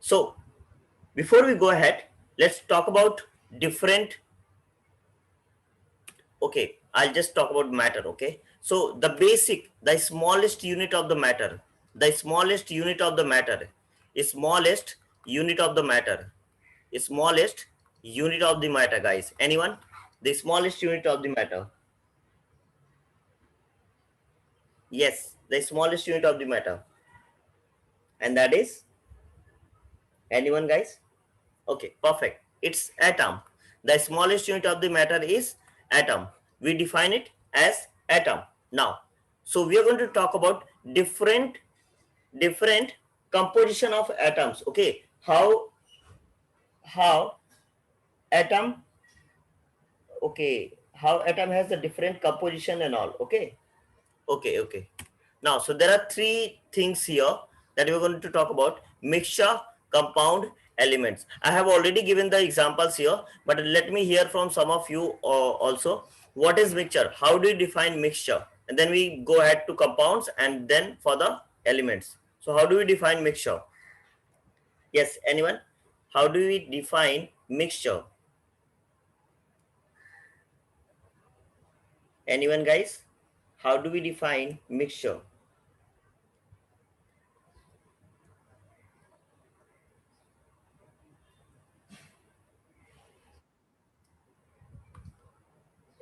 So before we go ahead, let's talk about different. Okay, I'll just talk about matter. Okay, so the basic, the smallest unit of the matter, the smallest unit of the matter, smallest unit of the matter, smallest unit of the matter, guys. Anyone? The smallest unit of the matter. Yes, the smallest unit of the matter, and that is anyone, guys? Okay, perfect. It's atom. The smallest unit of the matter is atom. We define it as atom. Now, so we are going to talk about different composition of atoms. Okay, how atom, okay, how atom has a different composition and all. Okay, okay. Now, so there are three things here that we're going to talk about: mixture, compound, elements. I have already given the examples here, but let me hear from some of you also. What is mixture? How do you define mixture? And then we go ahead to compounds and then for the elements. So how do we define mixture? Yes, anyone? How do we define mixture? Anyone, guys? How do we define mixture?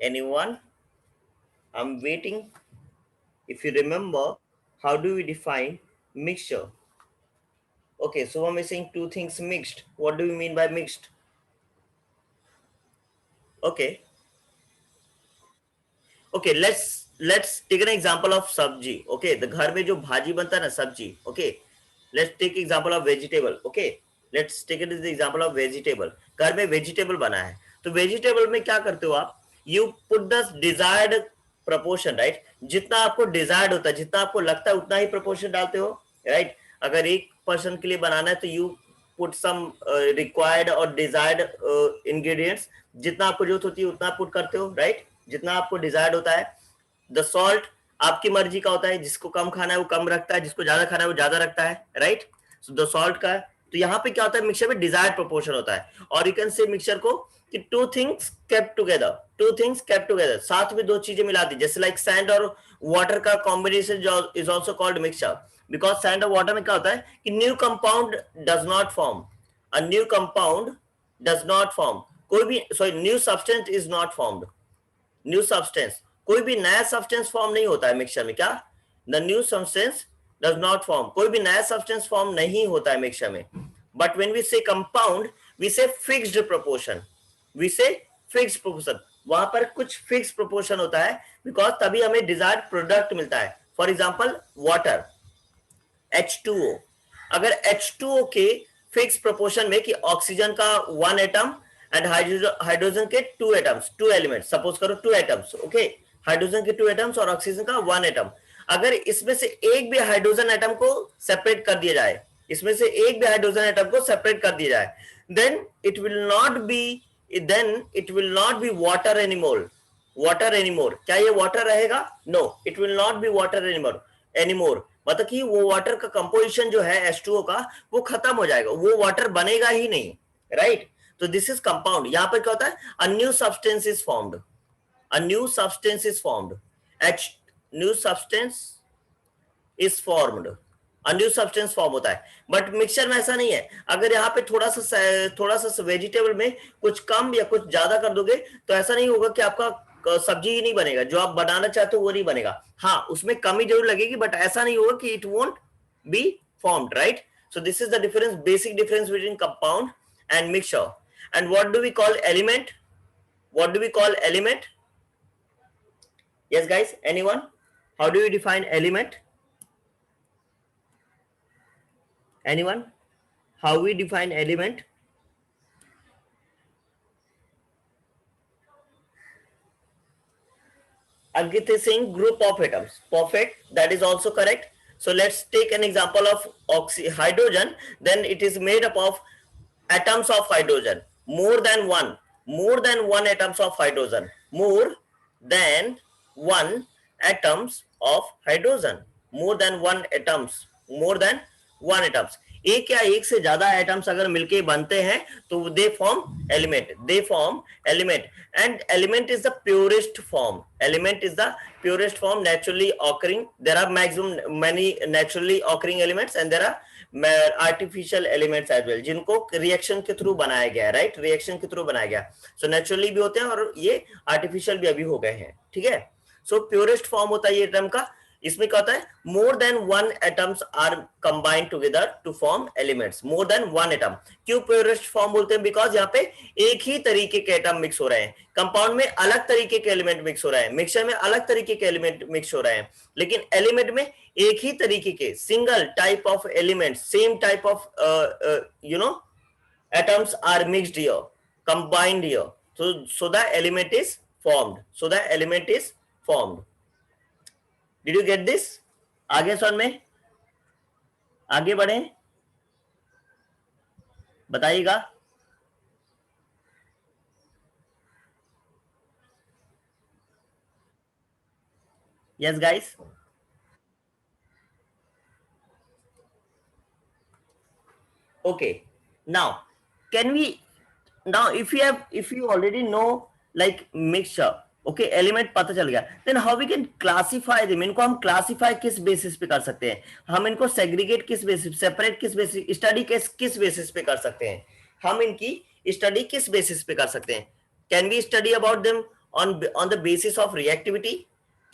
Anyone? I'm waiting. If you remember, how do we define mixture? Okay, so I'm saying two things mixed. What do we mean by mixed? Okay, okay. Let's take an example of sabji. Okay, the घर में जो भाजी बनता है ना सब्जी. Okay, let's take example of vegetable. Okay, let's take it as the example of vegetable. घर में vegetable बना है. तो vegetable में क्या करते हो आप? You put the desired proportion, right? जितना आपको desired होता है, जितना आपको लगता है उतना ही proportion डालते हो, right? अगर एक पर्सन के लिए बनाना है तो you put some required or desired ingredients. जितना आपको जरूरत होती है उतना पुट करते हो, राइट? जितना आपको डिजायर्ड होता है. द सॉल्ट आपकी मर्जी का होता है, जिसको कम खाना है वो कम रखता है, जिसको ज्यादा खाना है वो ज्यादा रखता है, राइट? सो द सॉल्ट का. तो यहाँ पे क्या होता है, मिक्सचर में डिजायर्ड प्रोपोर्शन होता है. और यू कैन से मिक्सचर को कि two things kept together, two things kept together, साथ में दो चीजें मिला दी. जैसे लाइक सैंड और वाटर का combination is also called mixture. Because sand और वाटर में क्या होता है कि new compound does not form. A new compound does not form. कोई भी, sorry, new substance is not formed. New substance, कोई भी नया substance form नहीं होता है मिक्सचर में. क्या? The new substance does not form. कोई भी नया substance form नहीं होता है मिक्सचर में. But when we say compound, we say fixed proportion. We say fixed proportion. वहां पर कुछ fixed proportion होता है because तभी हमें desired product मिलता है. For example, water, H2O. अगर H2O के फिक्स प्रोपोर्शन में कि ऑक्सीजन का 1 एटम एंड हाइड्रोजन के 2 एटम्स, 2 एलिमेंट्स, सपोज करो 2 एटम्स. ओके, हाइड्रोजन के 2 एटम्स और ऑक्सीजन का 1 एटम. अगर इसमें से एक भी हाइड्रोजन एटम को सेपरेट कर दिया जाए, इसमें से एक भी हाइड्रोजन एटम को सेपरेट कर दिया जाए, then it will not be, then it will not be water anymore. Water anymore. क्या ये वाटर रहेगा? No, it will not be water anymore. मतलब कि वो वाटर का कंपोजिशन जो है H2O का वो खत्म हो जाएगा, वो वाटर बनेगा ही नहीं, राइट? तो दिस इज कंपाउंड. यहां पर क्या होता है, a new substance is formed, a new substance is formed, H new substance is formed, a new substance form होता है. बट मिक्सचर में ऐसा नहीं है. अगर यहाँ पे थोड़ा सा वेजिटेबल में कुछ कम या कुछ ज्यादा कर दोगे तो ऐसा नहीं होगा कि आपका सब्जी ही नहीं बनेगा, जो आप बनाना चाहते हो वो नहीं बनेगा. हाँ, उसमें कमी जरूर लगेगी बट ऐसा नहीं होगा कि it won't be formed, right? So this is the difference, basic difference between compound and mixture. And what do we call element? What do we call element? Yes guys, anyone? How do you define element? Anyone? How we define element? Ankit is saying group of atoms. Perfect. That is also correct. So let's take an example of hydrogen. Then it is made up of atoms of hydrogen. More than one. More than one atoms of hydrogen. More than one atoms of hydrogen. More than one atoms. More than one atoms. एक या एक से ज्यादा atoms अगर मिलके बनते हैं तो they form element, they form element. And element is the purest form, element is the purest form naturally occurring. There are maximum many naturally occurring elements and there are artificial elements as well, जिनको reaction के through बनाया गया है, right, reaction के through बनाया गया. So naturally भी होते हैं और ये आर्टिफिशियल भी अभी हो गए हैं, ठीक है. सो प्योरेस्ट फॉर्म होता है ये टर्म का. इसमें क्या होता है, more than one atoms are combined together to form elements, more than one atom. क्यों प्योरेस्ट फॉर्म बोलते हैं, बिकॉज यहाँ पे एक ही तरीके के एटम मिक्स हो रहे हैं. कंपाउंड में अलग तरीके के एलिमेंट मिक्स हो रहे हैं, मिक्सचर में अलग तरीके के एलिमेंट मिक्स हो रहे हैं, लेकिन एलिमेंट में एक ही तरीके के single type of element, same type of atoms are mixed here, combined here, so the element is formed, so the element is formed. Did you get this? आगे सुन में आगे बढ़े, बताइएगा. Yes guys. Okay, now can we, now if you already know like mixture, okay, element पता चल गया, then how we can classify them. इनको हम क्लासिफाई किस बेसिस पे कर सकते हैं, हम इनको सेग्रीगेट किस बेसिस, सेपरेट किस बेसिस, स्टडी किस बेसिस पे कर सकते हैं, हम इनकी स्टडी किस बेसिस पे कर सकते हैं. Can we study about them on the basis of reactivity,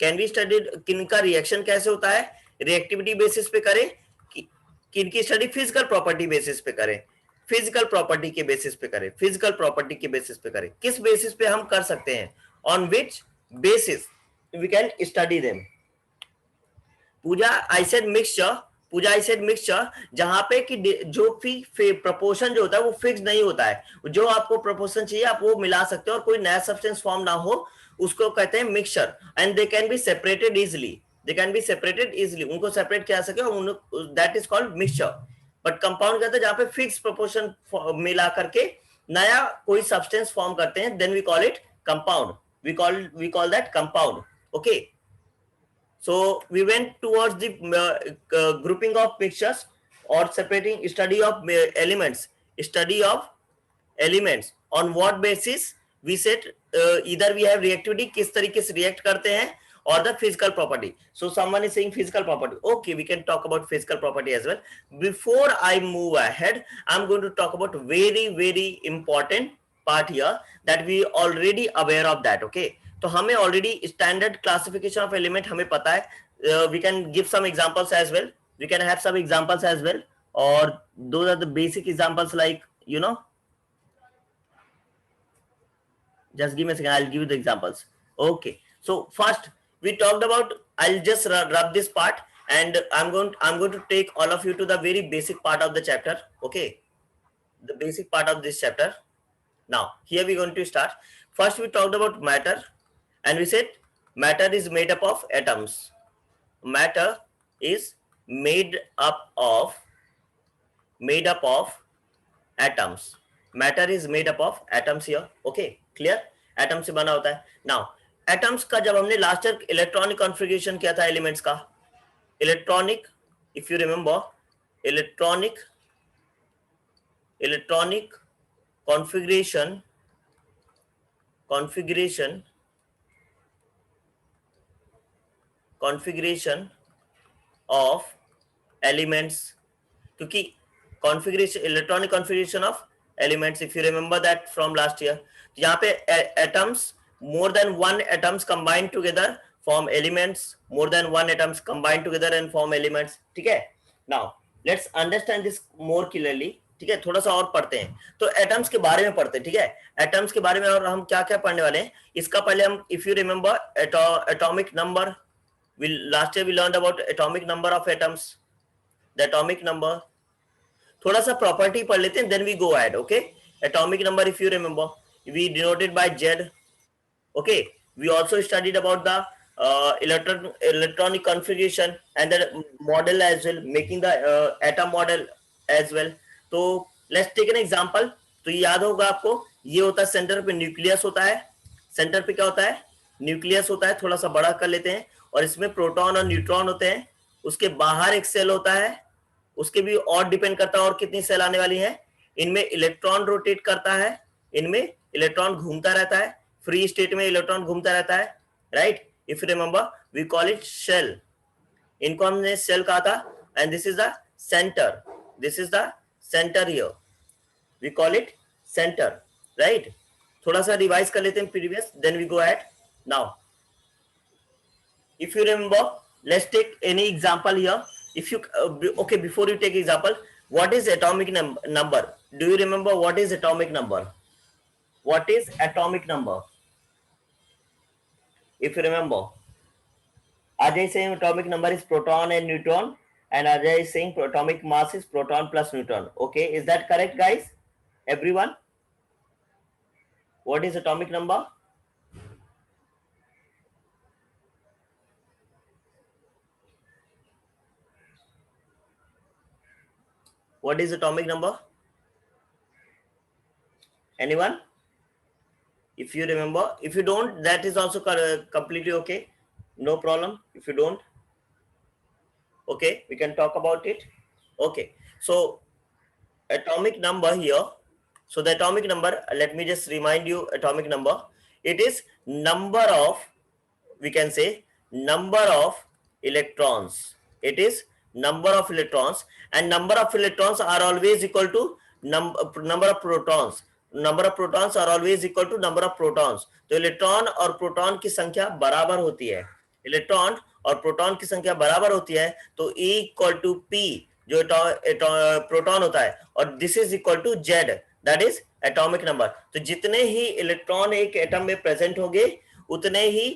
can we study किनका रिएक्शन कैसे होता है, रिएक्टिविटी बेसिस पे करें, किनकी स्टडी फिजिकल प्रॉपर्टी बेसिस पे करें, फिजिकल प्रॉपर्टी के बेसिस पे करें, फिजिकल प्रॉपर्टी के बेसिस पे करें, किस बेसिस पे हम कर सकते हैं, on which basis we can study them. Puja I said mixture, Puja I said mixture, जहां पे कि जो प्रपोर्शन जो होता है वो फिक्स नहीं होता है, जो आपको प्रपोर्शन चाहिए आप वो मिला सकते हो और कोई नया सब्सटेंस फॉर्म ना हो, उसको कहते हैं mixture. And they can be separated easily, they can be separated easily, उनको सेपरेट किया सके, that is called mixture. But compound कहते हैं जहां पे फिक्स प्रपोर्शन मिला करके नया कोई सब्सटेंस फॉर्म करते हैं, then we call it compound. We call that compound. Okay, so we went towards the grouping of mixtures or separating, study of elements, study of elements. On what basis we said either we have reactivity, किस तरीके से react करते हैं, or the physical property. So someone is saying physical property. Okay, we can talk about physical property as well. Before I move ahead, I'm going to talk about very important part here that we already aware of that. Okay, तो हमें already standard classification of element हमें पता है. We can give some examples as well, we can have some examples as well, or those are the basic examples, like just give me a second, I'll give you the examples. Okay, so first we talked about, I'll just rub this part and I'm going to take all of you to the very basic part of the chapter. Okay, the basic part of this chapter. Now here we're going to start. First we talked about matter and we said matter is made up of atoms. Matter is made up of atoms. Matter is made up of atoms here. Okay, clear? Atom से बना होता है. Now atoms का जब हमने last year electronic configuration किया था elements का, electronic, if you remember, electronic configuration of elements, क्योंकि configuration, electronic configuration of elements, if you remember that from last year, यहाँ पे atoms, more than one atoms combined together form elements, more than one atoms combined together and form elements. ठीक है, now let's understand this more clearly. ठीक है, थोड़ा सा और पढ़ते हैं, तो एटम्स के बारे में पढ़ते हैं. ठीक है, एटम्स के बारे में और हम क्या क्या पढ़ने वाले हैं, इसका पहले हम, if you remember, atomic number, last year we learn about atomic number of atoms, the atomic number. थोड़ा सा प्रॉपर्टी पढ़ लेते हैं, then we go ahead. Okay, atomic number, if you remember, we denoted by Z. Okay, we also studied about the electronic configuration and the model as well, making the atom model as well. तो let's take an example. तो ये याद होगा आपको, ये होता है centre पे न्यूक्लियस होता है, सेंटर पे क्या होता है, न्यूक्लियस होता है. थोड़ा सा बड़ा कर लेते हैं, और इसमें प्रोटॉन और न्यूट्रॉन होते हैं. उसके बाहर एक सेल होता है, उसके भी और डिपेंड करता है और कितनी सेल आने वाली है। इनमें इलेक्ट्रॉन रोटेट करता है, इनमें इलेक्ट्रॉन घूमता रहता है, फ्री स्टेट में इलेक्ट्रॉन घूमता रहता है, right. If you remember we call it shell, इनको हमने सेल कहा था, and this is the centre, this is the centre here, we call it centre, right. थोड़ा सा रिवाइज कर लेते हैं previous, then we go at now. If you remember, let's take any example here. If you okay, before you take example, what is atomic number? Do you remember what is atomic number? What is atomic number? If you remember, Ajay is saying atomic number is proton and neutron, and Ajay is saying atomic mass is proton plus neutron. Okay, is that correct, guys? Everyone, what is atomic number? What is atomic number? Anyone? If you remember, if you don't, that is also completely okay, no problem. If you don't, okay, we can talk about it. Okay, so atomic number here, so the atomic number, let me just remind you atomic number. It is number of, we can say number of electrons. It is number of electrons, and number of electrons are always equal to number of protons. Number of protons are always equal to number of protons. तो electron और proton की संख्या बराबर होती है, electron और proton की संख्या बराबर होती है, तो E इक्वल टू P जो प्रोटॉन होता है, और this is equal to Z, that is atomic number. तो जितने ही इलेक्ट्रॉन एक एटम में प्रेजेंट होंगे उतने ही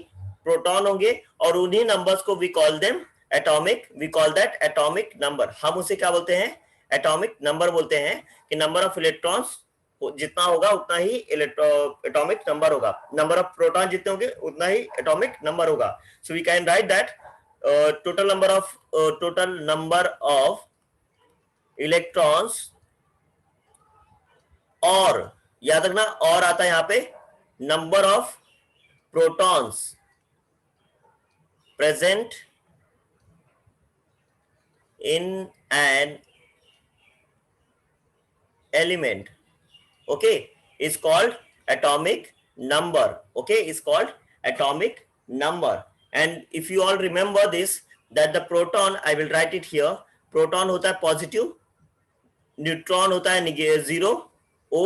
प्रोटॉन होंगे, और उन्हीं नंबर्स को we call them atomic, we call that atomic number. हम उसे क्या बोलते हैं? एटॉमिक नंबर बोलते हैं, कि नंबर ऑफ इलेक्ट्रॉन्स जितना होगा उतना ही एटॉमिक नंबर होगा, नंबर ऑफ प्रोटॉन जितने होंगे उतना ही एटॉमिक नंबर होगा। So we can write that total number of electrons, और याद रखना और आता है यहां पे number of protons present in an element, okay, is called atomic number. Okay, is called atomic number. And if you all remember this, that the proton, I will write it here, proton होता है positive, neutron होता है zero ओ,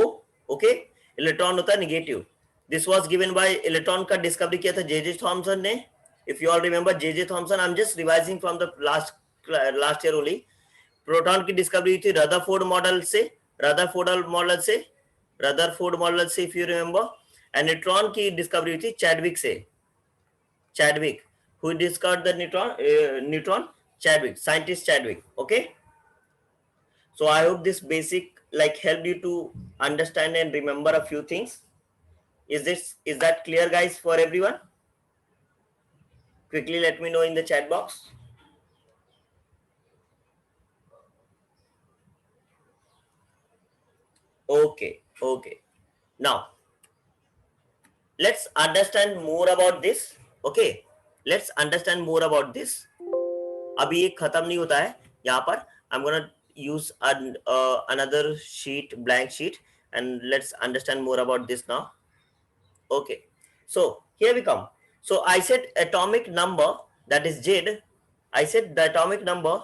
okay, electron होता है negative. This was given by, electron का discovery किया था J Thomson ने। If you all remember J.J. Thomson, I'm just revising from the last year only. Proton की डिस्कवरी हुई थी रदरफोर्ड मॉडल से, रदरफोर्ड मॉडल से if you remember. And neutron की डिस्कवरी हुई थी चैडविक से, Chadwick, who discovered the neutron? Chadwick, scientist Chadwick. Okay, so I hope this basic like helped you to understand and remember a few things. Is that clear, guys, for everyone? Quickly let me know in the chat box. Okay, now let's understand more about this. Okay, let's understand more about this. अभी ये खत्म नहीं होता है यहाँ पर, I'm gonna use another sheet, blank sheet, and let's understand more about this now. Okay, so here we come. So I said atomic number, that is Z. I said the atomic number,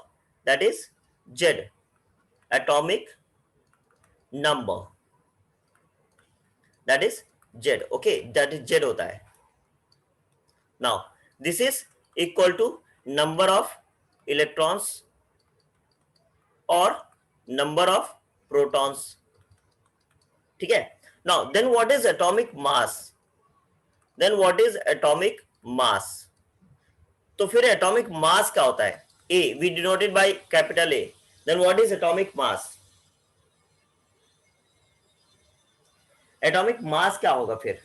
that is Z. Atomic number, that is Z. Okay, that is Z होता है. Now this is equal to number of electrons or number of protons. ठीक है. Now then what is atomic mass? Then what is atomic mass? तो फिर atomic mass क्या होता है? A, we denoted by capital A. Then what is atomic mass? Atomic mass क्या होगा फिर?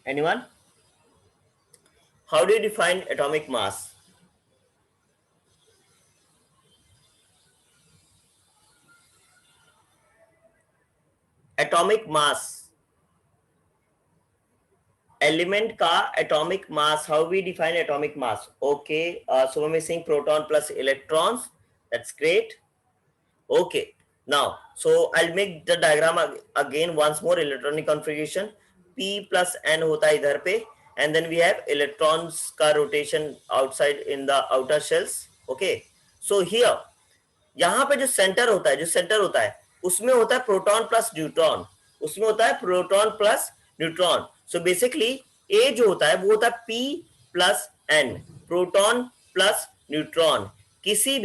Anyone? How do you define atomic mass? Atomic mass. Element का atomic mass, how we define atomic mass? Okay, so we're missing proton plus electrons. That's great. Okay, now so I'll make the diagram again once more. Electronic configuration, p plus n होता है इधर पे, and then we have electrons का rotation outside in the outer shells. Okay, so here यहाँ पे जो centre होता है, जो सेंटर होता है उसमें होता है प्रोटॉन प्लस न्यूट्रॉन, उसमें होता है proton plus neutron. So basically uh जो होता है वो होता है P plus N, proton plus neutron. किसी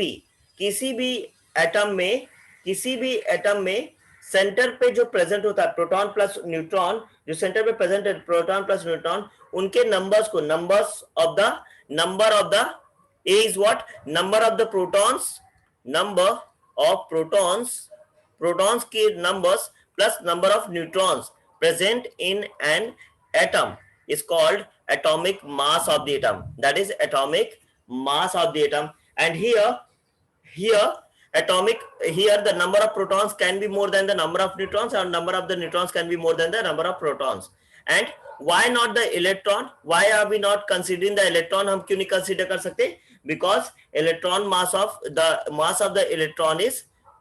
भी एटम में, किसी भी एटम में सेंटर पे जो प्रेजेंट होता है प्रोटॉन प्लस न्यूट्रॉन, जो सेंटर पे प्रेजेंट है प्रोटॉन प्लस न्यूट्रॉन, उनके नंबर्स को, number of the A is what, number of the protons, number of protons के numbers plus number of neutrons present in an atom is called atomic mass of the atom. That is atomic mass of the atom. And here here the number of protons can be more than the number of neutrons, or number of the neutrons can be more than the number of protons. And why not the electron? Why are we not considering the electron? हम क्यों नहीं consider कर सकते? Because electron mass of the electron is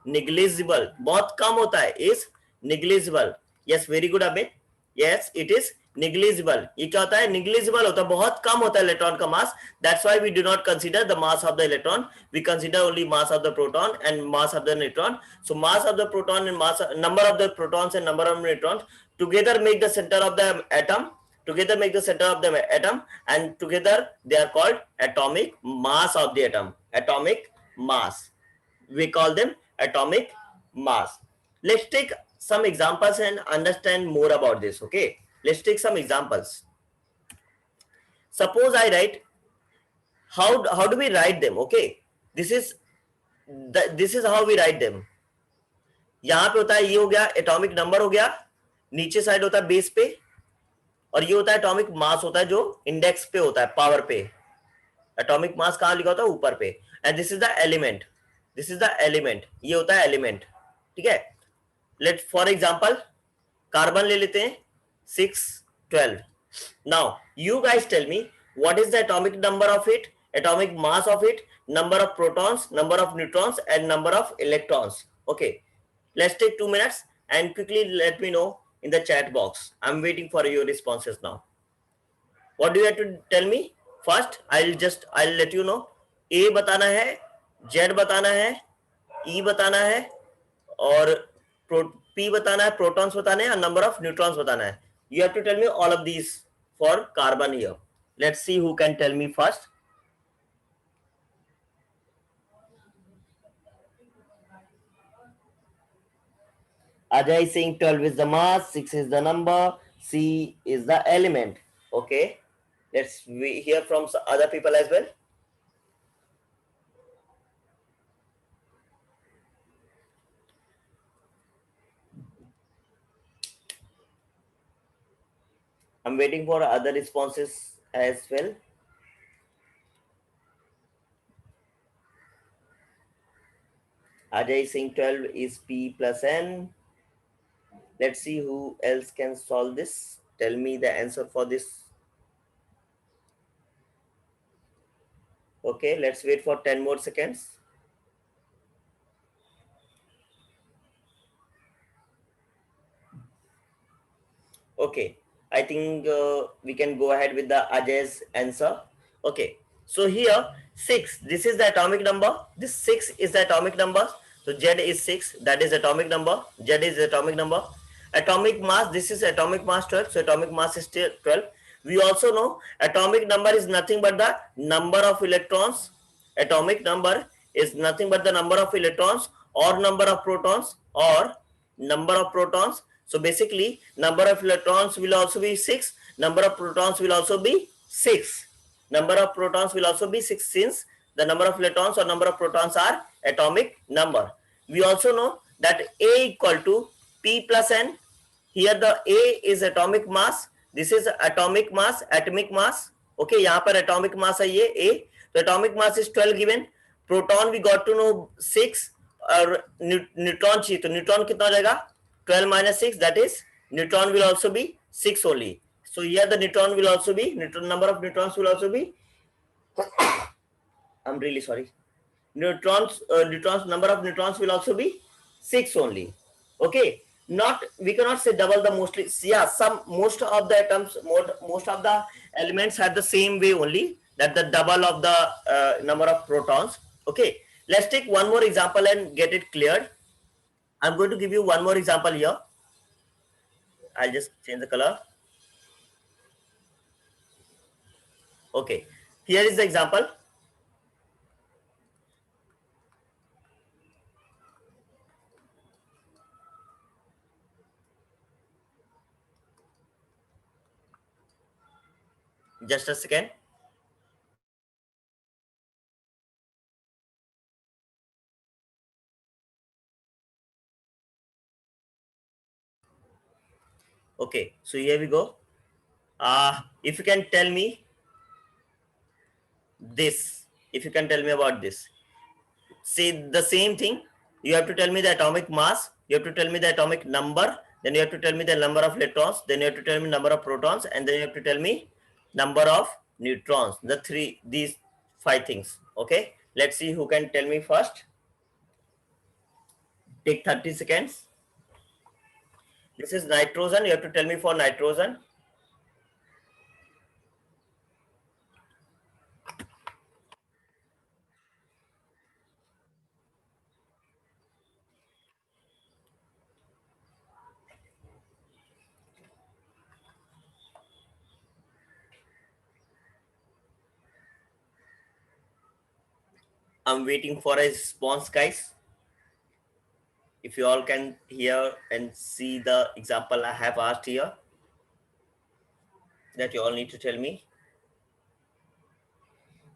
negligible, बहुत कम होता है, is negligible. Yes, very good Abid. Yes, it is negligible. ये क्या होता है? negligible होता है, बहुत कम होता है इलेक्ट्रॉन का मास. That's why we do not consider the mass of the electron. We consider only mass of the proton and mass of the neutron. So mass of the proton and number of the protons and number of neutrons together make the center of the atom. Together make the center of the atom, and together they are called atomic mass of the atom. Atomic mass, we call them atomic mass. Let's take some examples and understand more about this. Okay, let's take some examples. Suppose I write, how do we write them? Okay, this is how we write them. यहाँ पे होता है, ये हो गया atomic number हो गया, नीचे साइड होता है बेस पे, और ये होता है एटॉमिक मास, होता है जो इंडेक्स पे होता है, पावर पे. एटॉमिक मास कहां लिखा होता है? ऊपर पे. And this is the element, ये होता है एलिमेंट. ठीक है, लेट फॉर एग्जांपल कार्बन ले लेते हैं 6 12. Now you guys tell me what is the atomic number of it, atomic mass of it, number of protons, number of neutrons and number of electrons. Okay, let's take 2 minutes and quickly let me know in the chat box. I'm waiting for your responses now. What do you have to tell me? First, I'll let you know. A बताना है, Z बताना है, E बताना है, और P बताना है, protons बताना है, और number of neutrons बताना है. You have to tell me all of these for carbon here. Let's see who can tell me first. Ajay is saying 12 is the mass, 6 is the number, C is the element. Okay, let's hear from other people as well. I'm waiting for other responses as well. Ajay is saying 12 is P plus N. Let's see who else can solve this. Tell me the answer for this. Okay, let's wait for 10 more seconds. Okay, I think we can go ahead with the Ajay's answer. Okay, so here 6, this is the atomic number. This 6 is the atomic number. So Z is 6, that is atomic number. Z is atomic number. Atomic mass, this is atomic mass 12, so atomic mass is 12. We also know atomic number is nothing but the number of electrons. Atomic number is nothing but the number of electrons or number of protons, or number of protons. So basically number of electrons will also be 6, number of protons will also be 6. Number of protons will also be 6, since the number of electrons or number of protons are atomic number. We also know that A equal to P plus N. Here the A is atomic mass, this is atomic mass, okay, यहाँ पर atomic mass है ये A. So atomic mass is 12 given. Proton we got to know 6, और neutron चाहिए, तो neutron कितना हो जाएगा? 12 minus 6, that is neutron will also be 6 only. So here the neutron will also be, number of neutrons will also be, I'm really sorry, neutrons number of neutrons will also be 6 only. Okay, not, we cannot say double the mostly, yeah, some, most of the atoms, most of the elements have the same way only, that the double of the number of protons. Okay, let's take one more example and get it cleared. I'm going to give you one more example here. I'll just change the color. Okay, here is the example. Just a second. Okay, so here we go. If you can tell me this, if you can tell me about this, say the same thing. You have to tell me the atomic mass, you have to tell me the atomic number, then you have to tell me the number of electrons, then you have to tell me number of protons, and then you have to tell me number of neutrons. The three, these five things. Okay, let's see who can tell me first. Take 30 seconds. This is nitrogen. You have to tell me for nitrogen. I'm waiting for a response, guys. If you all can hear and see the example I have asked here, that you all need to tell me.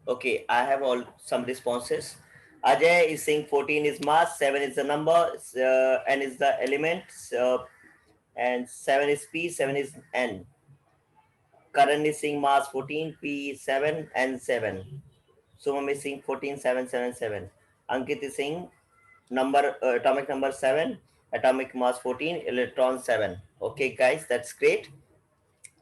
Okay, I have all some responses. Ajay is saying 14 is mass, 7 is the number, n is the element, and 7 is p, 7 is n. Karan is saying mass 14, p 7, n 7. Sumam is saying 14, 7, 7, 7. Ankit is saying number, atomic number 7, atomic mass 14, electron 7. Okay, guys, that's great.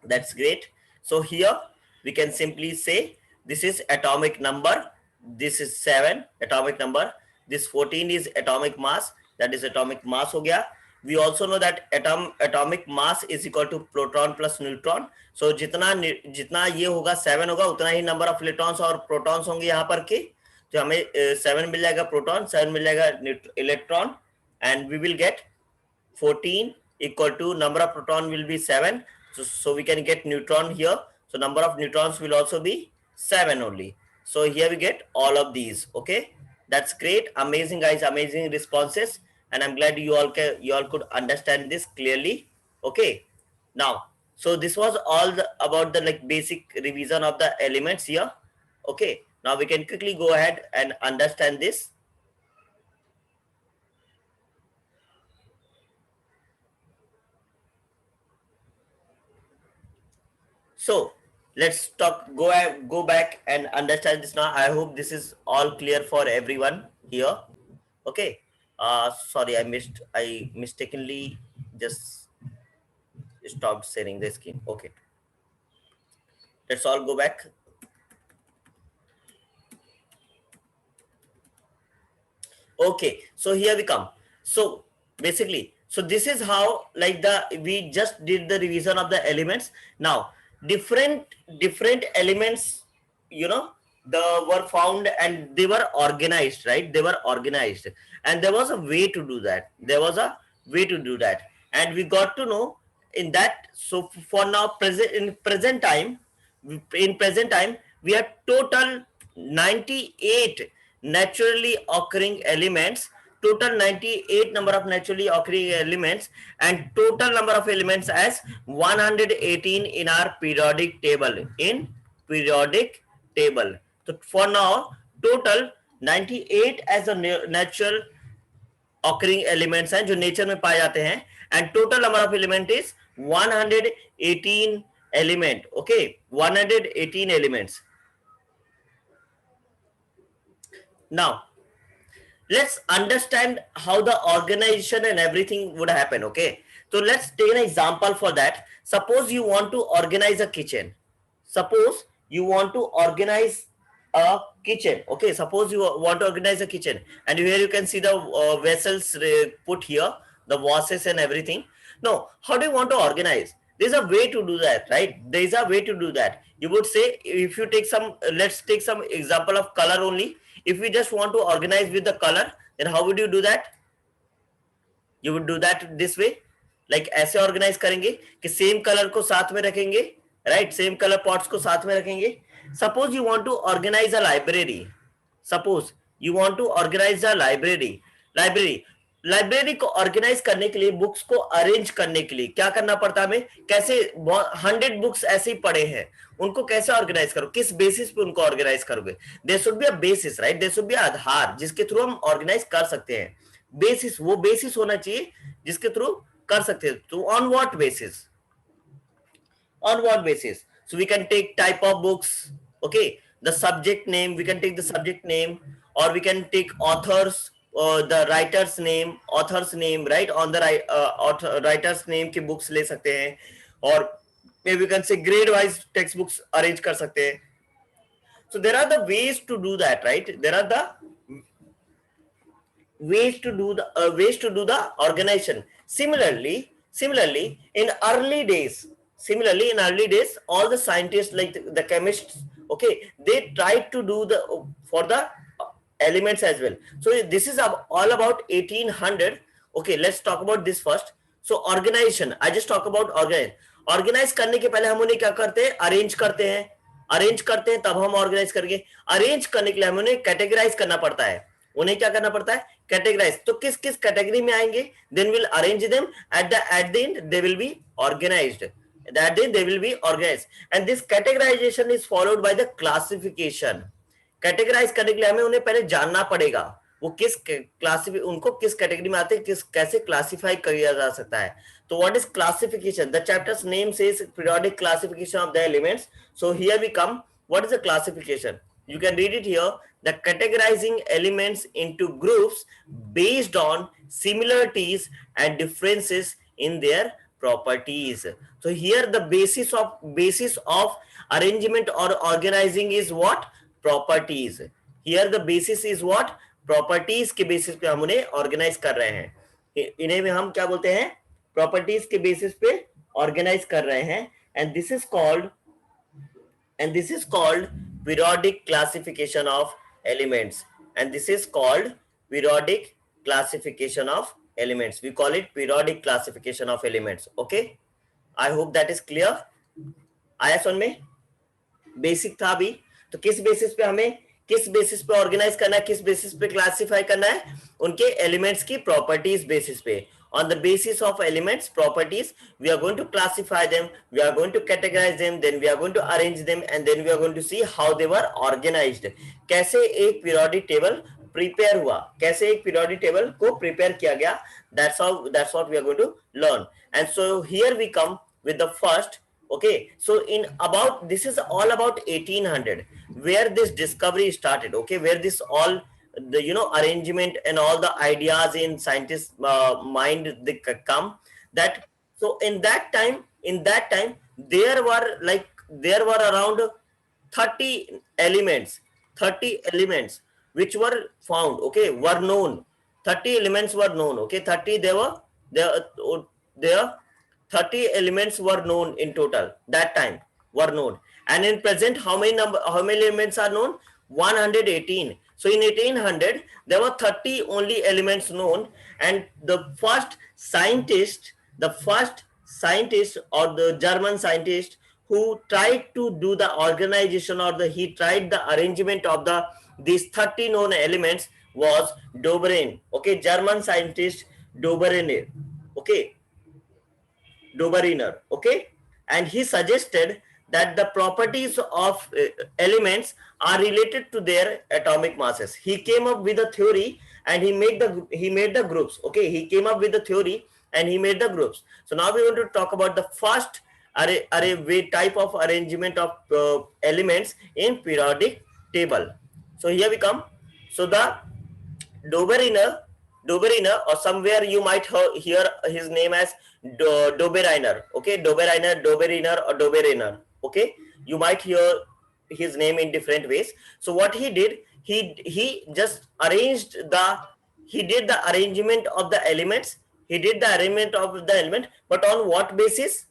That's great. So here we can simply say this is atomic number, this is 7 atomic number, this 14 is atomic mass, that is atomic mass ho gaya. We also know that atomic mass is equal to proton plus neutron. So जितना ये होगा 7 होगा, उतना ही number of electrons और protons होंगे यहाँ पर के. तो हमें 7 मिल जाएगा proton, 7 मिल जाएगा electron, and we will get 14 equal to number of proton will be 7. So we can get neutron here. So number of neutrons will also be 7 only. So here we get all of these. Okay, that's great. Amazing, guys. Amazing responses, and I'm glad you all could understand this clearly. Okay, now, so this was all about the like basic revision of the elements here. Okay, now we can quickly go ahead and understand this. So let's go back and understand this now. I hope this is all clear for everyone here. Okay. Sorry, I mistakenly just stopped sharing the screen. Okay. Let's all go back. Okay, so here we come. So basically, so this is how like we just did the revision of the elements. Now different elements, you know, were found and they were organized, right? They were organized, and there was a way to do that. There was a way to do that, and we got to know in that. So for now, present time, we have total 98 naturally occurring elements, total 98 number of naturally occurring elements, and total number of elements as 118 in our periodic table. So for now, total 98 as a natural occurring elements हैं जो nature में पाए जाते हैं, and total number of element is 118 element. Okay, 118 elements. Now let's understand how the organization and everything would happen. Okay, So let's take an example for that. Suppose you want to organize a kitchen. Suppose you want to organize a kitchen. Okay, suppose you want to organize a kitchen, and here you can see the vessels put here, the washes and everything. Now, how do you want to organize? There's a way to do that, right? There's a way to do that. You would say, if you take some, let's take some example of color only. If we just want to organize with the color, then how would you do that? You would do that this way, like ऐसे organise करेंगे कि same colour को साथ में रखेंगे, right, same colour pots को साथ में रखेंगे. Suppose you want to organise a library. Suppose you want to organise a library library को ऑर्गेनाइज करने के लिए, बुक्स को अरेंज करने के लिए क्या करना पड़ता है हमें? कैसे 100 बुक्स ऐसे ही पड़े हैं, उनको कैसे ऑर्गेनाइज करो, किस बेसिस पे उनको ऑर्गेनाइज करोगे? There should be a basis, right, there should be aadhaar जिसके थ्रू हम ऑर्गेनाइज कर सकते हैं. बेसिस, वो बेसिस होना चाहिए जिसके थ्रू कर सकते हैं. तो on what basis? On what basis? So we can take type of books, okay, the subject name, we can take the subject name, or we can take authors, the writer's name, author's name, right? On the writer's name की books ले सकते हैं, और maybe we can say grade wise textbooks arrange कर सकते हैं. So there are the ways to do that, right? There are the ways to do the organization. Similarly in early days, all the scientists, like the chemists, okay, they tried to do the for the elements as well. So this is all about 1800. Okay, let's talk about this first. So organization, I just talk about organize करने के पहले हम उन्हें क्या करते हैं? Arrange करते हैं, तब हम ऑर्गेनाइज करेंगे. अरेंज करने के लिए हमें उन्हें कैटेगराइज करना पड़ता है. उन्हें क्या करना पड़ता है? कैटेगराइज. तो किस किस कैटेगरी में आएंगे? Then will arrange them, at the end they will be organised. That day they will be organized, and this categorization is followed by the classification. Categorise करने के लिए हमें उन्हें पहले जानना पड़ेगा वो किस उनको किस कैटेगरी में आते हैं, किस कैसे क्लासिफाई किया जा सकता है. तो what is classification? The chapters name says periodic classification of the elements. So here we come. What is the classification? You can read it here. The categorizing elements into groups based on similarities and differences in their properties. So here the basis of arrangement or organizing is what? Properties. Here the basis is what? Properties के basis पे हम उन्हें organize कर रहे हैं. इन्हें में हम क्या बोलते हैं? Properties के basis पे organize कर रहे हैं. And this is called periodic classification of elements. And this is called periodic classification of elements. We call it periodic classification of elements. Okay, I hope that is clear. आया समझ में? Basic था अभी. तो किस बेसिस पे हमें किस बेसिस पे ऑर्गेनाइज करना है, किस बेसिस पे क्लासिफाई करना है? उनके एलिमेंट्स की प्रॉपर्टीज बेसिस पे. On the basis of elements properties, we are going to classify them, we are going to categorize them, then we are going to arrange them, and then we are going to see how they were organized. कैसे एक periodic table prepare हुआ, कैसे एक periodic table को prepare किया गया, that's what we are going to learn. And so here we come with the first. Okay, so this is all about 1800, where this discovery started. Okay, where this all the arrangement and all the ideas in scientists mind they come. That so in that time there were around 30 elements which were found. Okay, were known. 30 elements were known. Okay, 30 there 30 elements were known in total. That time were known. And in present, how many elements are known? 118. So in 1800 there were 30 only elements known. And the first scientist or the German scientist who tried to do the organization, or he tried the arrangement of these 30 known elements was Dobereiner. Okay, German scientist Dobereiner. Okay, Dobereiner. Okay, and he suggested that the properties of elements are related to their atomic masses. He came up with a theory and he made the groups. Okay, he came up with the theory and he made the groups. So now we want to talk about the first array type of arrangement of elements in periodic table. So here we come. So the Dobereiner Dobereiner, or somewhere you might hear his name as Dobereiner. Okay, Dobereiner, or Dobereiner. Okay, you might hear his name in different ways. So what he did, he just arranged the he did the arrangement of the elements. He did the arrangement of the element, but on what basis?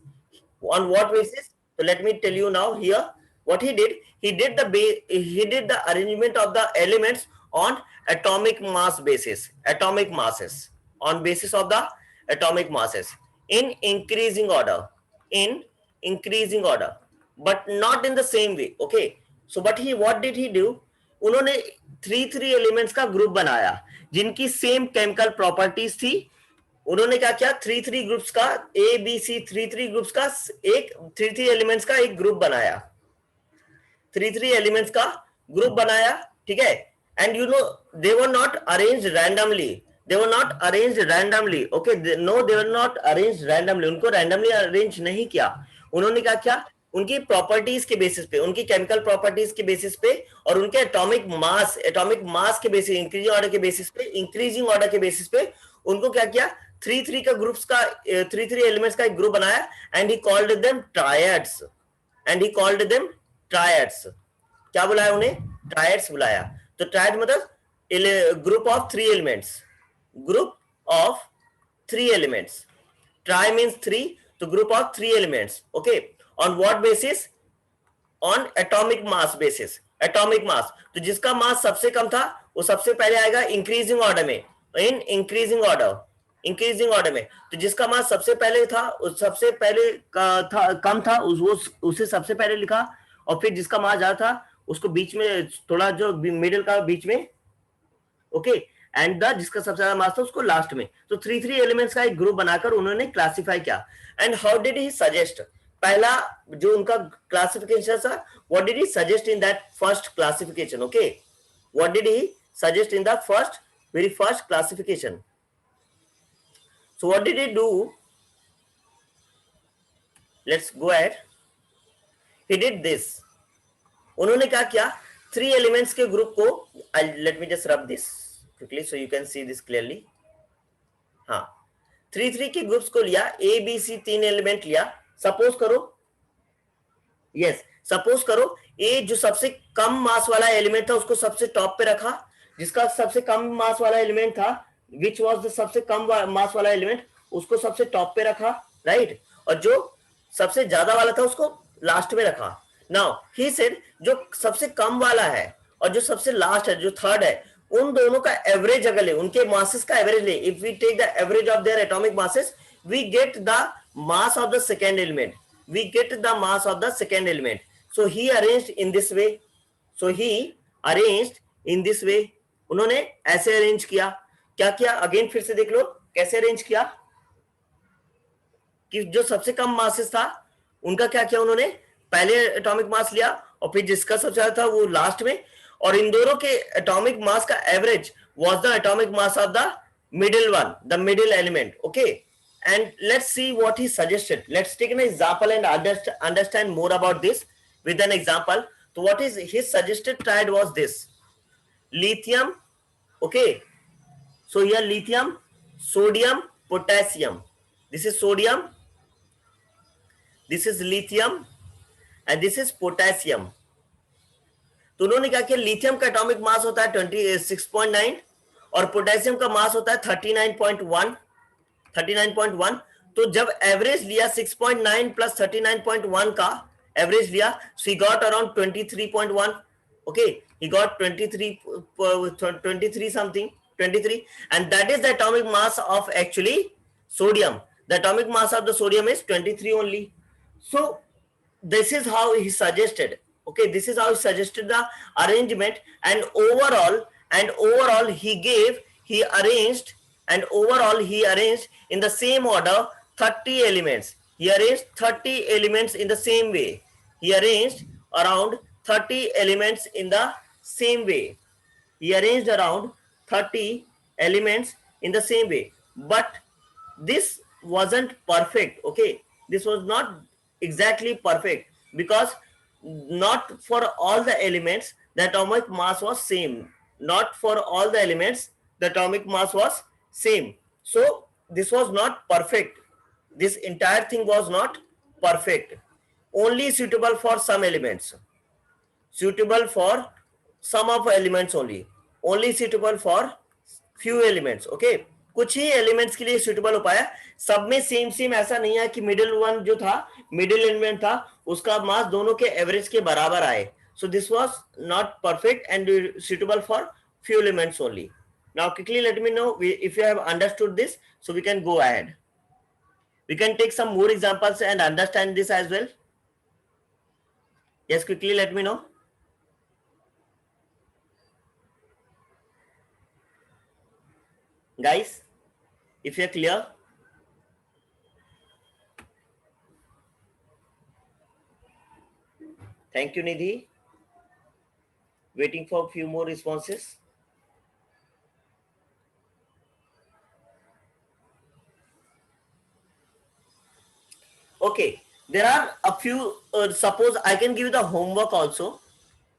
On what basis? So let me tell you now here what he did. He did the arrangement of the elements on atomic mass basis, atomic masses, on basis of the atomic masses in increasing order, in increasing order, but not in the same way. Okay, so but he what did he do? उन्होंने three elements का group बनाया जिनकी same chemical properties थी. उन्होंने क्या किया, three groups का, A B C three groups का एक थ्री एलिमेंट्स का एक ग्रुप बनाया, थ्री एलिमेंट्स का ग्रुप बनाया. ठीक है. And you know they were not arranged randomly, they were not arranged randomly. Okay, no they were not arranged randomly. उनको रैंडमली अरेंज नहीं किया. उन्होंने क्या किया, उनकी प्रॉपर्टीज के बेसिस पे, उनकी केमिकल प्रॉपर्टीज के बेसिस पे और उनके एटॉमिक मास के बेसिस, इंक्रीजिंग ऑर्डर के बेसिस पे, इंक्रीजिंग ऑर्डर के बेसिस पे उनको क्या किया, थ्री का ग्रुप्स का, थ्री एलिमेंट्स का एक ग्रुप बनाया. And he called them triads, and he called them triads. क्या बुलाया उन्हें? ट्रायड्स बुलाया. तो ट्रायड मतलब group of three elements, group of three elements. Tri means three, तो group of three elements. Okay, on what basis? On atomic mass basis, atomic mass. तो जिसका मास सबसे कम था वो सबसे पहले आएगा इंक्रीजिंग ऑर्डर में, in increasing order, increasing order में. तो जिसका मास सबसे पहले था, उस सबसे पहले कम था, उसे सबसे पहले लिखा. और फिर जिसका मास ज्यादा था उसको बीच में, थोड़ा जो मिडिल का बीच में. ओके, एंड द जिसका सबसे ज्यादा मास था उसको लास्ट में. तो थ्री एलिमेंट्स का एक ग्रुप बनाकर उन्होंने क्लासिफाई किया. And how did he suggest? पहला जो उनका क्लासिफिकेशन था, what did he suggest in that first classification? Okay, what did he suggest in the first, very first classification? So what did he do? Let's go ahead. He did this. उन्होंने क्या किया, three elements के group को, let me just rub this quickly so you can see this clearly. हाँ, three के groups को लिया, ए B सी तीन एलिमेंट लिया. सपोज करो, यस, सपोज करो ए जो सबसे कम मास वाला एलिमेंट था उसको सबसे टॉप पे रखा. जिसका सबसे कम मास वाला एलिमेंट था, विच वॉज द सबसे कम मास वाला एलिमेंट, उसको सबसे टॉप पे रखा, राइट. और जो सबसे ज्यादा वाला था उसको लास्ट में रखा. नाउ ही सेड जो सबसे कम वाला है और जो सबसे लास्ट है, जो थर्ड है, उन दोनों का एवरेज अगर ले, उनके मासेस का एवरेज ले, if we take the average of their atomic masses, we get the mass of the second element, we get the mass of the second element. So he arranged in this way, so he arranged in this way. उन्होंने ऐसे arrange किया. क्या किया? Again फिर से देख लो कैसे arrange किया. कि जो सबसे कम मासेस था उनका क्या किया, उन्होंने पहले एटॉमिक मास लिया और फिर जिसका सबसे ज्यादा था वो लास्ट में. और इन दोनों के एटॉमिक मास का average was the atomic mass of the middle one, the middle element. Okay, and let's see what he suggested. Let's take an example and understand more about this with an example. तो what is his suggested triad was this: lithium. Okay, so here lithium, sodium, potassium. This is sodium, this is lithium, and this is potassium. तो उन्होंने क्या किया, lithium का atomic मास होता है 26.9 और potassium का मास होता है 39.1. तो जब एवरेज लिया 6.9 प्लस 39.1 का एवरेज लिया, so he got around 23.1. Okay, he got 23 something, 23, and that is the atomic mass of actually sodium. The atomic mass of the sodium is 23 only. So this is how he suggested. Okay, this is how he suggested the arrangement, and overall he arranged in the same order 30 elements. He arranged 30 elements in the same way. He arranged around 30 elements in the same way. He arranged around 30 elements in the same way. But this wasn't perfect. Okay, this was not exactly perfect because not for all the elements the atomic mass was same. Not for all the elements the atomic mass was same. So this was not perfect. This entire thing was not perfect. Only suitable for some elements. Suitable for some of elements only suitable for few elements. Okay, कुछ ही elements के लिए suitable हो पाया, सब में same same ऐसा नहीं है कि मिडिल वन जो था, मिडिल एलिमेंट था, उसका मास दोनों के एवरेज के बराबर आए. So this was not perfect and suitable for few elements only. Now quickly let me know if you have understood this, so we can go ahead. We can take some more examples and understand this as well. Yes, quickly let me know. Guys, if you're clear. Thank you, Nidhi. Waiting for a few more responses. Okay, there are a few, suppose I can give the homework also.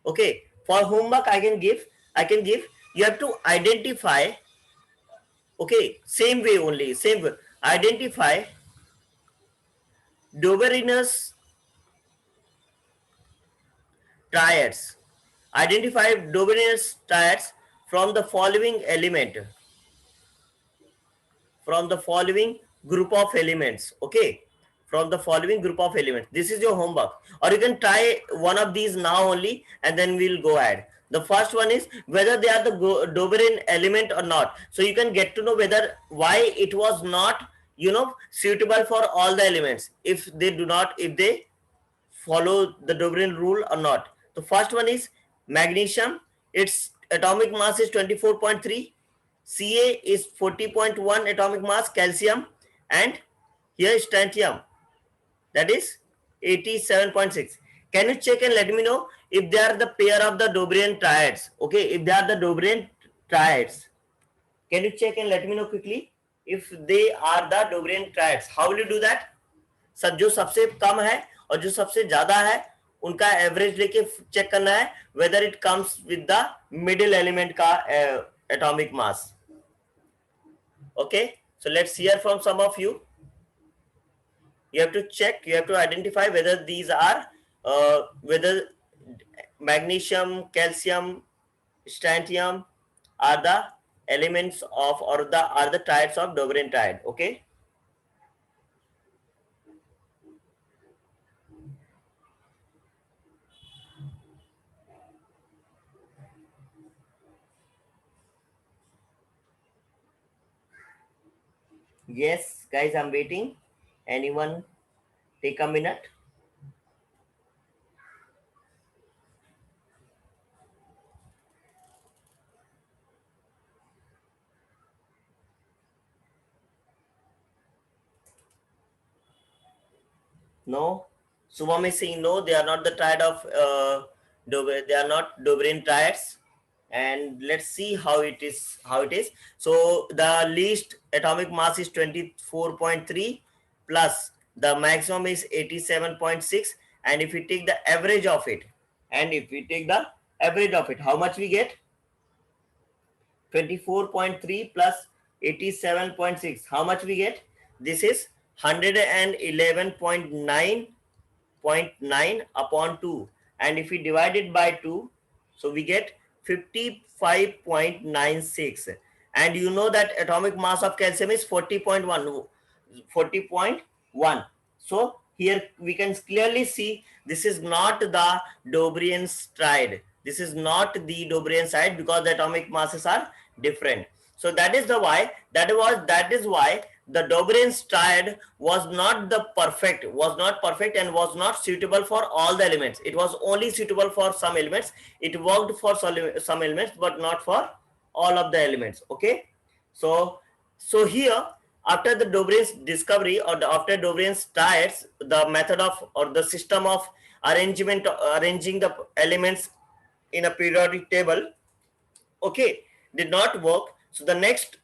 Okay, for homework I can give, you have to identify, okay, same way only, same way. Identify Doberinus triads. Identify Doberinus triads from the following element, from the following group of elements. Okay, from the following group of elements. This is your homework, or you can try one of these now only and then we'll go ahead. The first one is whether they are the Doberin element or not. So you can get to know whether why it was not, suitable for all the elements, if they do not, if they follow the Doberin rule or not. The first one is magnesium. Its atomic mass is 24.3. Ca is 40.1 atomic mass, calcium, and here strontium, that is 87.6. Can you check and let me know if they are the pair of the Doberian triads? Okay, if they are the Doberian triads, can you check and let me know quickly if they are the Doberian triads? How will you do that? सब जो सबसे कम है और जो सबसे ज्यादा है उनका एवरेज लेके चेक करना है whether it comes with the middle element का atomic mass. Okay, so let's hear from some of you. You have to check, you have to identify whether these are whether magnesium, calcium, strontium are the elements of, or are the triads of Doberin triad. Okay, yes guys, I'm waiting. Anyone take a minute? No. Subham is saying no, they are not the triad of they are not Doberin triads. And let's see how it is. So the least atomic mass is 24.3 plus the maximum is 87.6, and if we take the average of it, how much we get? 24.3 plus 87.6, how much we get? This is 111.9 upon 2, and if we divide it by 2, so we get 55.96. And you know that atomic mass of calcium is 40.1. So here we can clearly see this is not the Doberian triad. This is not the Doberian side because the atomic masses are different. So that is why the Doberian triad was not perfect and was not suitable for all the elements. It was only suitable for some elements. It worked for some elements but not for all of the elements. Okay, so here, after the Doberin's discovery, or after Doberin's triads, the method of, or the system of arranging the elements in a periodic table, okay, did not work. So the next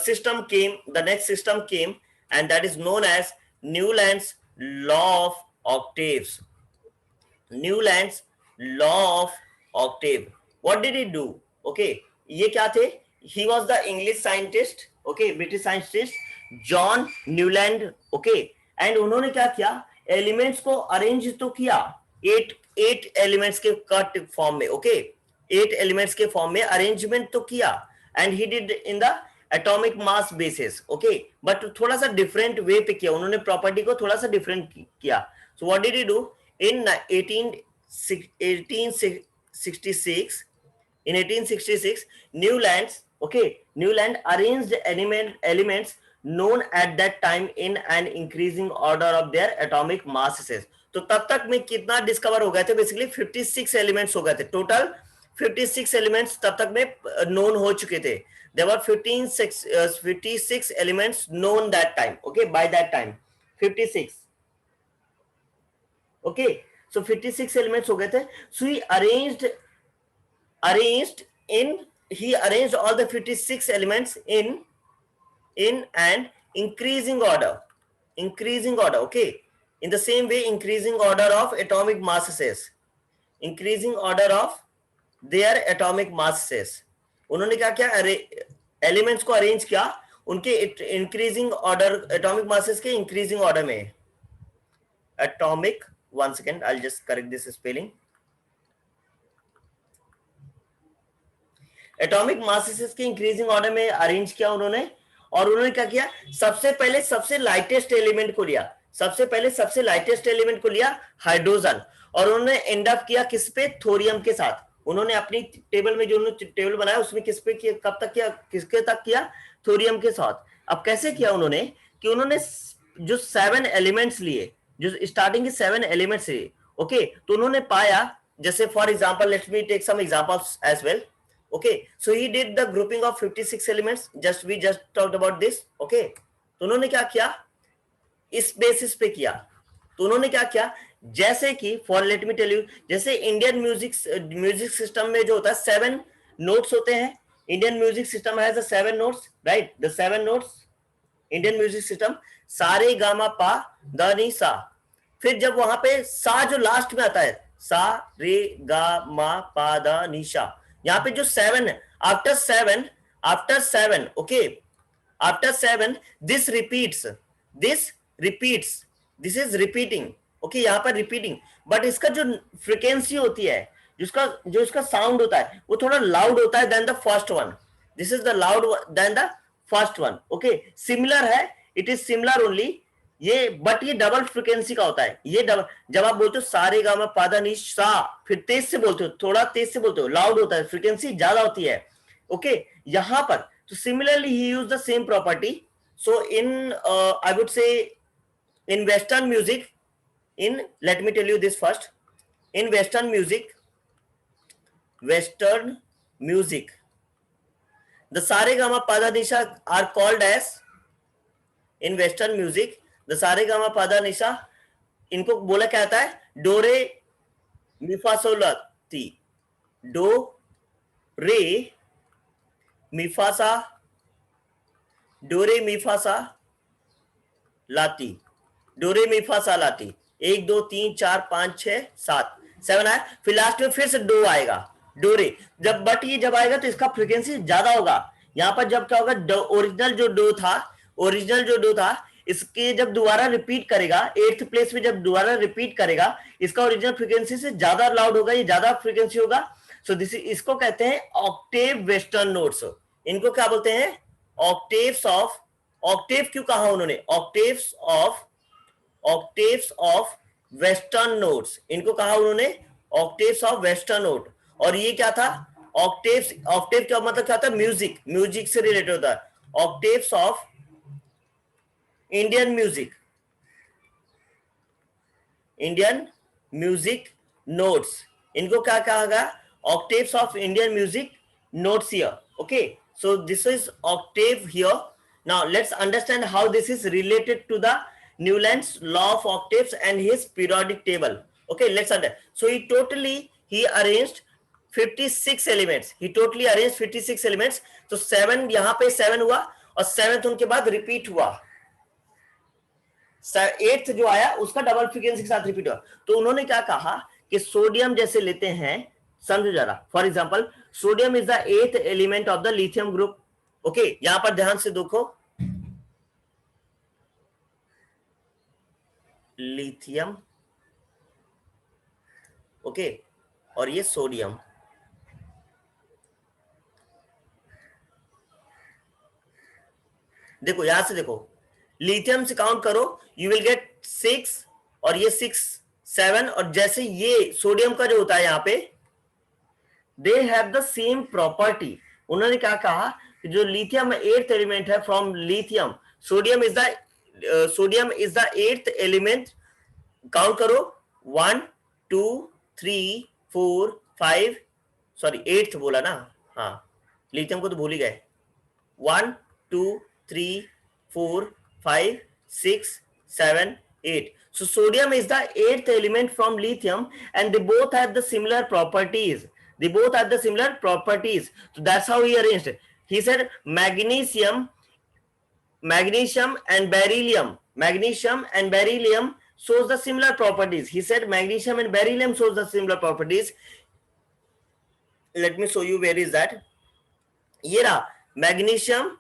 system came, and that is known as Newland's law of octaves. Newland's law of octave. What did he do? Okay, ये क्या थे? He was the English scientist. Okay, British scientist John Newland, okay. And उन्होंने क्या किया, elements को arrange तो किया, eight elements के कट फॉर्म में, ओके, 8 एलिमेंट्स के फॉर्म में अरेंजमेंट तो किया, and he did in the atomic mass basis, okay, but थोड़ा सा डिफरेंट वे पे किया उन्होंने, प्रॉपर्टी को थोड़ा सा डिफरेंट किया। So what did he do in 1866, in 1866 Newlands, okay, Newland arranged elements known at that time in an increasing order of their atomic masses. तो तब तक में कितना डिस्कवर हो गए थे, बेसिकली 56 एलिमेंट्स हो गए थे टोटल, 56 एलिमेंट्स तब तक में नोन हो चुके थे। There were 56 elements known that time, okay, by that time 56, okay, so 56 elements हो गए थे। So he arranged all the 56 elements in an increasing order, okay, in the same way increasing order of atomic masses, increasing order of their atomic masses। उन्होंने क्या किया, elements को arrange किया उनके increasing order, atomic masses के increasing order में, atomic, one second, I just correct this spelling, atomic masses के increasing order में अरेंज किया उन्होंने। और उन्होंने क्या किया, सबसे पहले सबसे लाइटेस्ट एलिमेंट को लिया, हाइड्रोजन, और उन्होंने एंड अप किया किस पे, थोरियम के साथ। उन्होंने अपनी टेबल में जो उन्होंने टेबल बनाया उसमें किस पे किया, कब तक किया, किसके तक किया, थोरियम के साथ। अब कैसे किया उन्होंने, कि उन्होंने जो 7 एलिमेंट्स लिए, जो स्टार्टिंग के 7 एलिमेंट्स लिए, ओके, तो उन्होंने पाया, जैसे for example, let me take some examples as well, okay, so he did the grouping of 56 elements, we just talked about this, okay। तो उन्होंने क्या किया, इस बेसिस पे किया। तो उन्होंने क्या किया, जैसे कि for let me tell you, जैसे इंडियन म्यूजिक सिस्टम में जो होता है 7 नोट्स होते हैं, Indian music system has 7 notes, right, the 7 notes, Indian music system, सा रे गा मा पा द नी सा। फिर जब वहां पे सा जो लास्ट में आता है, सा रे गा मा पा द नी सा, यहाँ पे जो 7 है, after seven, okay, after 7 this repeats, this is repeating, okay, यहाँ पर रिपीटिंग, बट इसका जो फ्रीक्वेंसी होती है, जो इसका साउंड होता है, वो थोड़ा लाउड होता है then the first one, this is the loud then the first one, okay, similar है, इट इज सिमिलर ओनली, ये बट ये डबल फ्रीक्वेंसी का होता है, ये डबल, जब आप बोलते हो सारे गामा पादा नी सा, फिर तेज से बोलते हो, थोड़ा तेज से बोलते हो, लाउड होता है, फ्रीक्वेंसी ज्यादा होती है, ओके, यहां पर। तो similarly he use the same property. So in I would say in western music, in let me tell you this first, in western music the sa re ga ma pa dha ni sa are called as, in western music the sa re ga ma pa dha ni sa, इनको बोला क्या आता है, डोरे मिफासोलाती, dough रे मिफासा, डोरे मिफासा लाती, डोरे मिफासा लाती, 1 2 3 4 5 6 7 7 है, फिर लास्ट में फिर से डो आएगा, डोरे, जब बट ये जब आएगा तो इसका फ्रीक्वेंसी ज्यादा होगा। यहां पर जब क्या होगा, ओरिजिनल जो डो था, इसके जब दोबारा रिपीट करेगा, 8th प्लेस में जब दोबारा रिपीट करेगा, इसका ओरिजिनल फ्रीक्वेंसी से ज्यादा लाउड होगा, ये ज्यादा फ्रीक्वेंसी होगा। सो दिस, इसको कहते हैं ऑक्टेव वेस्टर्न नोट्स। इनको क्या बोलते हैं, ऑक्टेव्स ऑफ, ऑक्टेव क्यों कहा उन्होंने, ऑक्टेव्स ऑफ वेस्टर्न नोट्स, इनको कहा उन्होंने ऑक्टेव्स ऑफ वेस्टर्न नोट। और ये क्या था, ऑक्टेव का मतलब क्या था, म्यूजिक से रिलेटेड होता है, octaves of Indian music notes, इनको क्या कहा गया, octaves of Indian music notes here, okay, so this is octave here। now let's understand how this is related to the Newland's law of octaves and his periodic table, okay, let's understand। so he arranged 56 elements, तो 7 यहां पे 7 हुआ, और 7th उनके बाद repeat हुआ, 8th जो आया उसका डबल फ्रीक्वेंसी के साथ रिपीट हुआ। तो उन्होंने क्या कहा कि सोडियम जैसे लेते हैं, समझो जरा, for example sodium is the 8th element of the lithium group, okay यहां पर ध्यान से देखो, लिथियम, ओके, और ये सोडियम। देखो यहां से देखो, लिथियम से काउंट करो, यू विल गेट 6, और ये 6 7, और जैसे ये सोडियम का जो होता है यहाँ पे, they have the same property. उन्होंने क्या कहा कि जो लिथियम एर्थ एलिमेंट है from lithium, sodium is the earth element. Count करो, 1 2 3 4 5, सॉरी एट्थ बोला ना, हाँ लिथियम को तो भूल ही गए। 1 2 3 4 5 6 7 8, so sodium is the eighth element from lithium, and they both have the similar properties. They both have the similar properties. So that's how he arranged it. He said magnesium and beryllium, shows the similar properties. He said magnesium and beryllium shows the similar properties. Let me show you where is that. ये रहा magnesium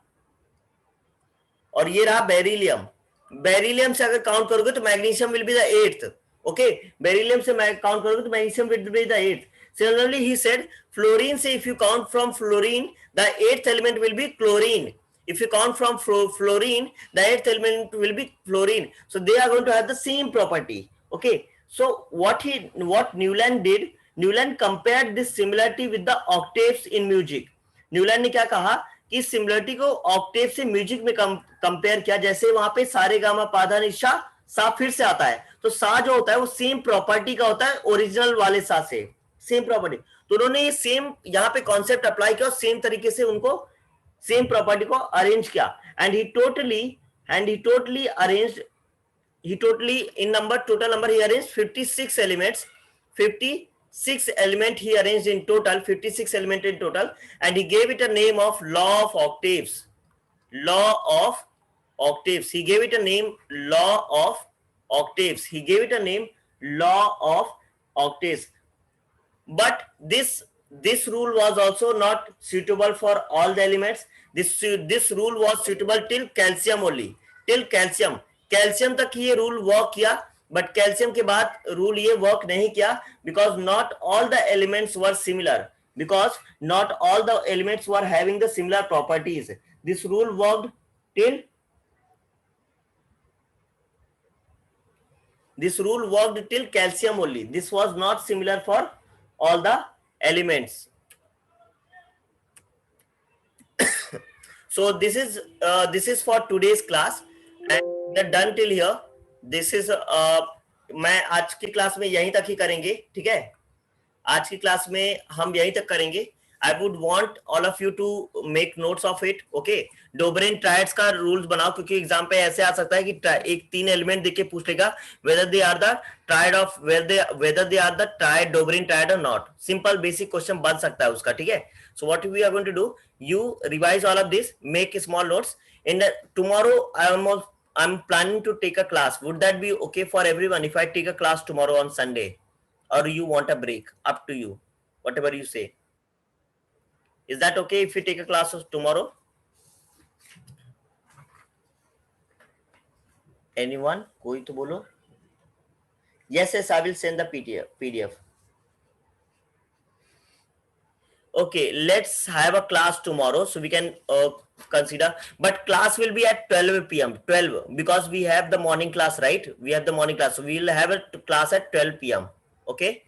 और ये रहा beryllium. Beryllium से अगर count करोगे तो magnesium will be the eighth, okay, beryllium से काउंट करोगे तो magnesium will be the eighth. Similarly, he said fluorine से if you count from fluorine, the eighth element will be chlorine. If you count from fluorine, the eighth element will be fluorine. So they are going to have the same property. Okay. So what Newland did, Newland compared this similarity with the octaves in music. Newland ने क्या कहा कि similarity को Octave से music में compare किया। जैसे वहां पे सारे गामा पाधा निशा सा फिर से आता है, तो सा जो होता है वो सेम प्रॉपर्टी का होता है ओरिजिनल वाले सा से, सेम प्रॉपर्टी। तो उन्होंने ये सेम यहाँ पे कॉन्सेप्ट अप्लाई किया और सेम तरीके से उनको सेम प्रॉपर्टी को अरेंज किया। And he totally arranged, in number, total number he arranged 56 elements, 56 element he arranged in total, 56 element in total, and he gave it a name of law of octaves. He gave it a name law of octaves. But this rule was also not suitable for all the elements. This rule was suitable till calcium only, calcium तक ये rule work किया, but calcium के बाद rule ये work नहीं किया, because not all the elements were similar, having the similar properties. This rule worked till calcium only. This was not similar for all the elements. So this is for today's class, and we are done till here. This is मैं आज की class में यहीं तक ही करेंगे, ठीक है, आज की क्लास में हम यहीं तक करेंगे। I would want all of you to make notes of it, okay? Dobereiner triads का रूल्स बनाओ, क्योंकि एग्जाम पे ऐसे आ सकता है कि एक 3 एलिमेंट देके पूछ लेगा whether they are the triad Dobereiner triad or not. Simple basic question बन सकता है उसका, ठीक है? So what we are going to do, you revise all of this, make small notes. In tomorrow I'm planning to take a class. Would that be okay for everyone if I take a class tomorrow on Sunday, or you want a break? Up to you, whatever you say. Is that okay if we take a class tomorrow? Anyone? कोई तो बोलो. Yes, I will send the PDF. Okay, let's have a class tomorrow so we can consider, but class will be at 12 p.m. 12, because we have the morning class, right? We have the morning class, so we will have a class at 12 p.m. Okay.